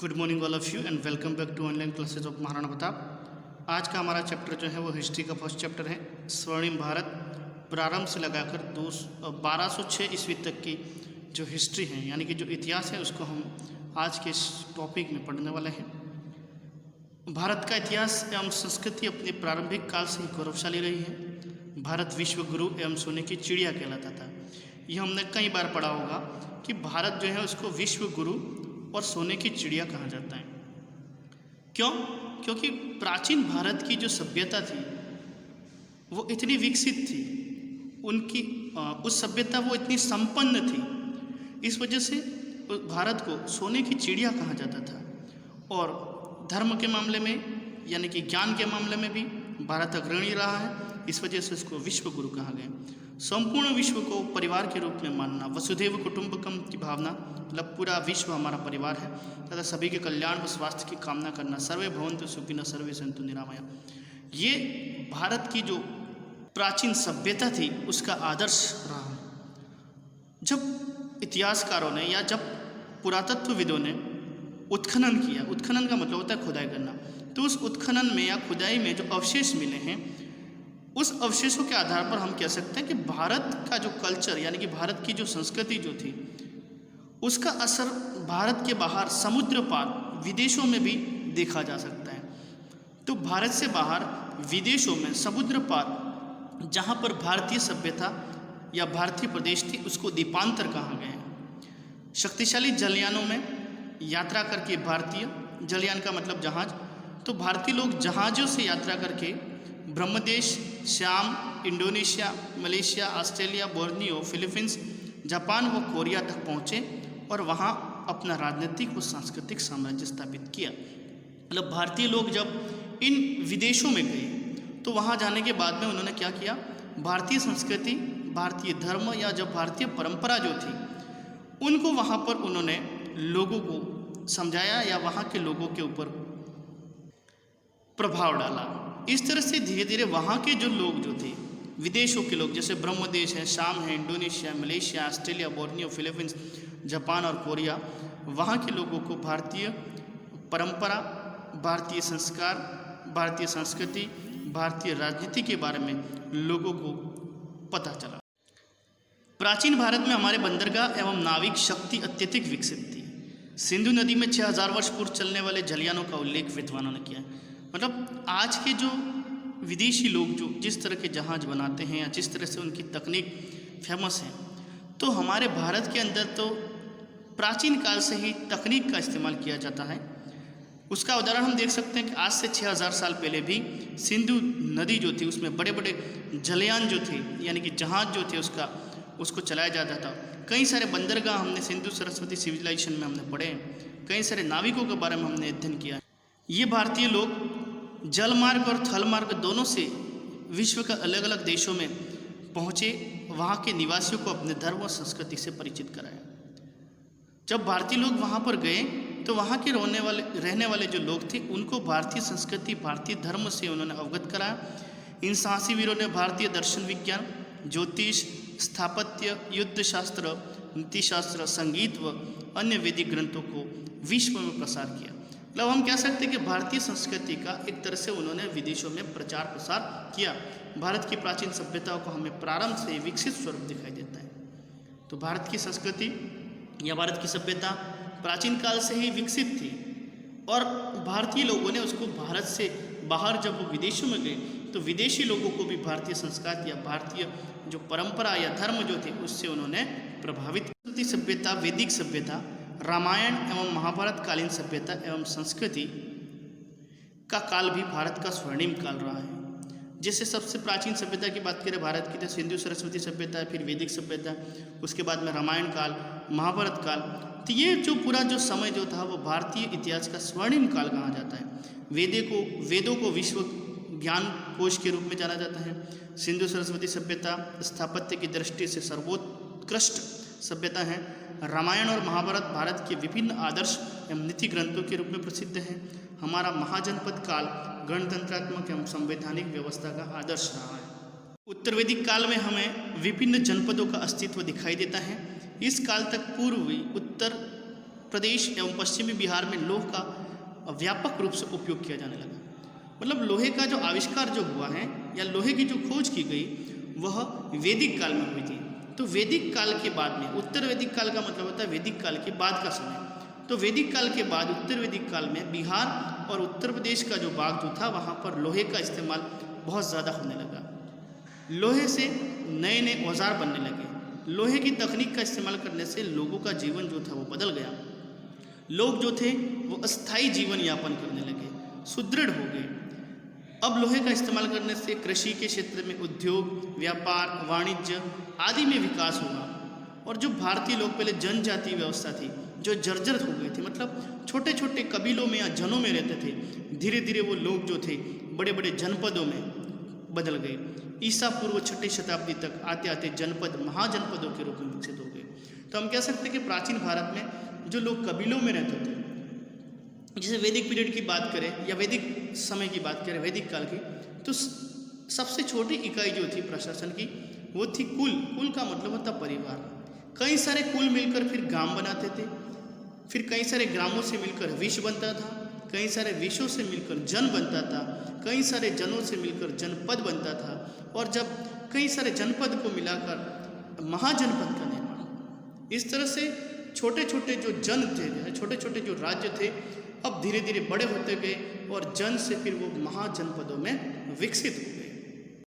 Good morning all of you and welcome back to online classes of Maharana Pratap. आज का हमारा chapter जो है वो हिस्ट्री का फर्स्ट चैप्टर है। स्वर्णिम भारत प्रारंभ से लगाकर 1206 ईस्वी तक की जो हिस्ट्री है यानी कि जो इतिहास है उसको हम आज के इस टॉपिक में पढ़ने वाले हैं। भारत का इतिहास एवं संस्कृति अपने प्रारंभिक काल से ही गौरवशाली रही है। भारत विश्व गुरु एवं सोने की चिड़िया कहलाता था। यह हमने कई बार पढ़ा होगा कि भारत जो है उसको विश्व गुरु और सोने की चिड़िया कहा जाता है। क्यों? क्योंकि प्राचीन भारत की जो सभ्यता थी वो इतनी विकसित थी, उनकी उस सभ्यता वो इतनी संपन्न थी, इस वजह से भारत को सोने की चिड़िया कहा जाता था। और धर्म के मामले में यानी कि ज्ञान के मामले में भी भारत अग्रणी रहा है, इस वजह से इसको विश्व गुरु कहा गया। संपूर्ण विश्व को परिवार के रूप में मानना, वसुधैव कुटुंबकम की भावना, मतलब पूरा विश्व हमारा परिवार है तथा सभी के कल्याण व स्वास्थ्य की कामना करना, सर्वे भवन्तु सुखिनः सर्वे सन्तु निरामया, ये भारत की जो प्राचीन सभ्यता थी उसका आदर्श रहा है। जब इतिहासकारों ने या जब पुरातत्वविदों ने उत्खनन किया, उत्खनन का मतलब होता है खुदाई करना, तो उस उत्खनन में या खुदाई में जो अवशेष मिले हैं उस अवशेषों के आधार पर हम कह सकते हैं कि भारत का जो कल्चर यानी कि भारत की जो संस्कृति जो थी उसका असर भारत के बाहर समुद्र पार विदेशों में भी देखा जा सकता है। तो भारत से बाहर विदेशों में समुद्र पार जहाँ पर भारतीय सभ्यता या भारतीय प्रदेश थी उसको द्वीपांतर कहा गया है। शक्तिशाली जलयानों में यात्रा करके भारतीय, जलयान का मतलब जहाज, तो भारतीय लोग जहाज़ों से यात्रा करके ब्रह्मदेश, श्याम, Indonesia, Malaysia, Australia, Borneo, Philippines, Japan व कोरिया तक पहुँचे और वहाँ अपना राजनीतिक व सांस्कृतिक साम्राज्य स्थापित किया। मतलब भारतीय लोग जब इन विदेशों में गए तो वहाँ जाने के बाद में उन्होंने क्या किया, भारतीय संस्कृति, भारतीय धर्म या जब भारतीय परंपरा जो थी उनको वहाँ पर उन्होंने लोगों को समझाया या वहाँ के लोगों के ऊपर प्रभाव डाला। इस तरह से धीरे धीरे वहाँ के जो लोग जो थे, विदेशों के लोग, जैसे ब्रह्मदेश है, शाम है, Indonesia, Malaysia, Australia, Borneo, Philippines, Japan और कोरिया, वहाँ के लोगों को भारतीय परंपरा, भारतीय संस्कार, भारतीय संस्कृति, भारतीय राजनीति के बारे में लोगों को पता चला। प्राचीन भारत में हमारे बंदरगाह एवं नाविक शक्ति अत्यधिक विकसित थी। सिंधु नदी में 6000 वर्ष पूर्व चलने वाले जलयानों का उल्लेख विद्वानों ने किया। मतलब आज के जो विदेशी लोग जो जिस तरह के जहाज़ बनाते हैं या जिस तरह से उनकी तकनीक फेमस है, तो हमारे भारत के अंदर तो प्राचीन काल से ही तकनीक का इस्तेमाल किया जाता है। उसका उदाहरण हम देख सकते हैं कि आज से 6000 साल पहले भी सिंधु नदी जो थी उसमें बड़े बड़े जलयान जो थे यानी कि जहाज़ जो थे उसको चलाया जाता था। कई सारे बंदरगाह हमने सिंधु सरस्वती सिविलाइजेशन में हमने पढ़े हैं, कई सारे नाविकों के बारे में हमने अध्ययन किया। ये भारतीय लोग जल मार्ग और थल मार्ग दोनों से विश्व के अलग अलग देशों में पहुँचे, वहाँ के निवासियों को अपने धर्म और संस्कृति से परिचित कराया। जब भारतीय लोग वहाँ पर गए तो वहाँ के रहने वाले जो लोग थे उनको भारतीय संस्कृति, भारतीय धर्म से उन्होंने अवगत कराया। इन साहसी वीरों ने भारतीय दर्शन विज्ञान, ज्योतिष, स्थापत्य, युद्ध शास्त्र, नीतिशास्त्र, संगीत व अन्य वैदिक ग्रंथों को विश्व में प्रसार किया। मतलब हम कह सकते हैं कि भारतीय संस्कृति का एक तरह से उन्होंने विदेशों में प्रचार प्रसार किया। भारत की प्राचीन सभ्यताओं को हमें प्रारंभ से विकसित स्वरूप दिखाई देता है। तो भारत की संस्कृति या भारत की सभ्यता प्राचीन काल से ही विकसित थी और भारतीय लोगों ने उसको भारत से बाहर जब वो विदेशों में गए तो विदेशी लोगों को भी भारतीय संस्कार या भारतीय जो परंपरा या धर्म जो थे उससे उन्होंने प्रभावित। सभ्यता, वैदिक सभ्यता, रामायण एवं महाभारत कालीन सभ्यता एवं संस्कृति का काल भी भारत का स्वर्णिम काल रहा है। जैसे सबसे प्राचीन सभ्यता की बात करें भारत की तो सिंधु सरस्वती सभ्यता, फिर वैदिक सभ्यता, उसके बाद में रामायण काल, महाभारत काल। तो ये जो पूरा जो समय जो था वो भारतीय इतिहास का स्वर्णिम काल कहा जाता है। वेदों को विश्व ज्ञान कोश के रूप में जाना जाता है। सिंधु सरस्वती सभ्यता स्थापत्य की दृष्टि से सर्वोत्कृष्ट सभ्यता है। रामायण और महाभारत भारत के विभिन्न आदर्श एवं नीति ग्रंथों के रूप में प्रसिद्ध है। हमारा महाजनपद काल गणतंत्रात्मक एवं संवैधानिक व्यवस्था का आदर्श रहा है। उत्तर वैदिक काल में हमें विभिन्न जनपदों का अस्तित्व दिखाई देता है। इस काल तक पूर्वी उत्तर प्रदेश एवं पश्चिमी बिहार में लौह का व्यापक रूप से उपयोग किया जाने लगा। मतलब लोहे का जो आविष्कार जो हुआ है या लोहे की जो खोज की गई वह वैदिक काल में हुई थी। तो वैदिक काल के बाद में, उत्तर वैदिक काल का मतलब होता है वैदिक काल के बाद का समय। तो वैदिक काल के बाद उत्तर वैदिक काल में बिहार और उत्तर प्रदेश का जो भाग जो था वहाँ पर लोहे का इस्तेमाल बहुत ज़्यादा होने लगा। लोहे से नए नए औजार बनने लगे। लोहे की तकनीक का इस्तेमाल करने से लोगों का जीवन जो था वो बदल गया। लोग जो थे वो अस्थायी जीवन यापन करने लगे, सुदृढ़ हो गए। अब लोहे का इस्तेमाल करने से कृषि के क्षेत्र में उद्योग, व्यापार, वाणिज्य आदि में विकास हुआ। और जो भारतीय लोग पहले जनजातीय व्यवस्था थी जो जर्जर हो गए थे, मतलब छोटे छोटे कबीलों में या जनों में रहते थे, धीरे धीरे वो लोग जो थे बड़े बड़े जनपदों में बदल गए। ईसा पूर्व 6ठी शताब्दी तक आते आते जनपद महाजनपदों के रूप में विकसित हो गए। तो हम कह सकते हैं कि प्राचीन भारत में जो लोग कबीलों में रहते थे, जैसे वैदिक पीरियड की बात करें या वैदिक समय की बात करें, वैदिक काल की, तो सबसे छोटी इकाई जो थी प्रशासन की वो थी कुल। कुल का मतलब होता परिवार। कई सारे कुल मिलकर फिर गांव बनाते थे, फिर कई सारे ग्रामों से मिलकर विश्व बनता था, कई सारे विश्वों से मिलकर जन बनता था, कई सारे जनों से मिलकर जनपद बनता था, और जब कई सारे जनपद को मिलाकर महाजनपद का निर्माण। इस तरह से छोटे छोटे जो जन थे, छोटे छोटे जो राज्य थे, अब धीरे धीरे बड़े होते गए और जन से फिर वो महाजनपदों में विकसित हो गए।